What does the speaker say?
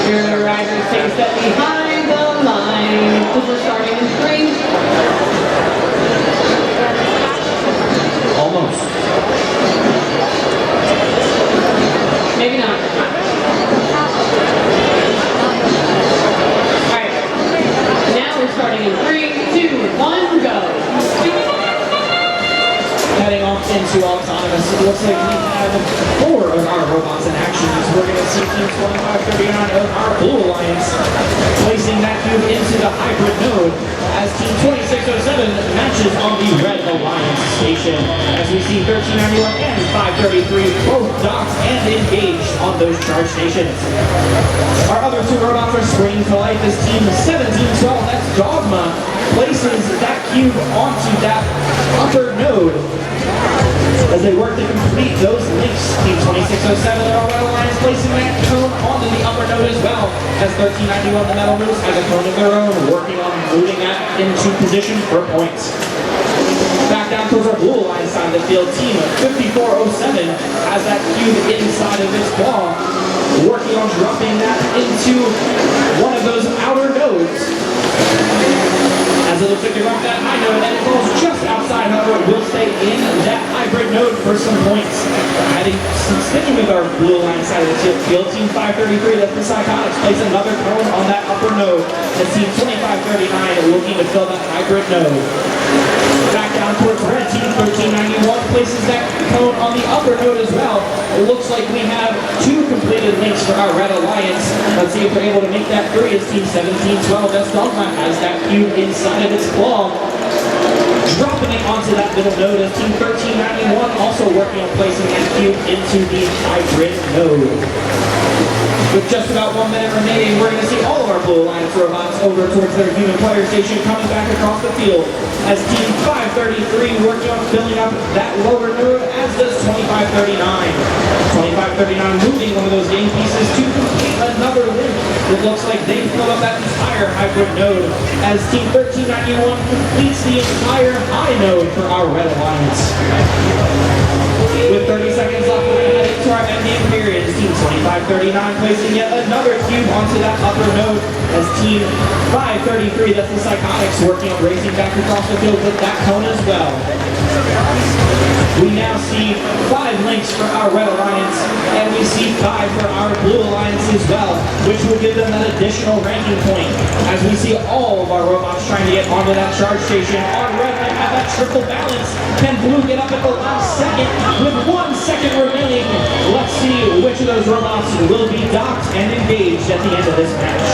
Your riders take a step behind the line. We're starting in 3. Almost. Maybe not. Alright. Now we're starting in 3, 2, 1, go. Heading off into autonomous, it looks like we have 4 of our robots in action. We're going to see Team 2539 of our Blue Alliance placing that cube into the hybrid node as Team 2607 matches on the Red Alliance station. As we see 1391 and 533 both docked and engaged on those charge stations. Our other 2 robots are springing to life as Team 1712, that's Dogma, places that cube onto that upper node as they work to complete those links. Team 2607 of our Red Alliance placing that cone onto the upper node as well as 1391 the Metal Moose has a cone of their own, working on moving that into position for points. Back down towards our Blue Alliance side of the field, Team 5407 has that cube inside of its claw, working on dropping that into one of those outer nodes. As it looks like they drop that high node and it falls just outside, however, it will stay in that hybrid node for some points. Sticking with our Blue Alliance side of the field, Team 533, that's the Psychotics, place another cone on that upper node as Team 2539 looking to fill that hybrid node. Back down towards red, Team 1391 places that cone on the upper node as well. It looks like we have 2 completed links for our Red Alliance. Let's see if we're able to make that 3 as Team 1712, that's Dogma, has that cube inside of its claw. Dropping it onto that middle node as Team 1391 also working on placing that cube into the hybrid node. With just about 1 minute remaining, we're going to see all of our Blue Alliance robots over towards their human player station coming back across the field as Team 533 working on filling up that lower node, as does 2539. 2539 moving one of those game pieces to complete another link. It looks like they fill up that entire hybrid node as Team 1391 completes the entire high node for our Red Alliance. With 30 seconds left, we're going to head into our endgame period. Team 2539 placing yet another cube onto that upper node as Team 533, that's the Psychotics, working on racing back across the field with that cone as well. We now see 5 links for our Red Alliance, and we see 5 for our Blue Alliance as well, which will give them an additional ranking point. As we see all of our robots trying to get onto that charge station, our Red might have that triple balance. Can Blue get up at the last second? With 1 second remaining, let's see which of those robots will be docked and engaged at the end of this match.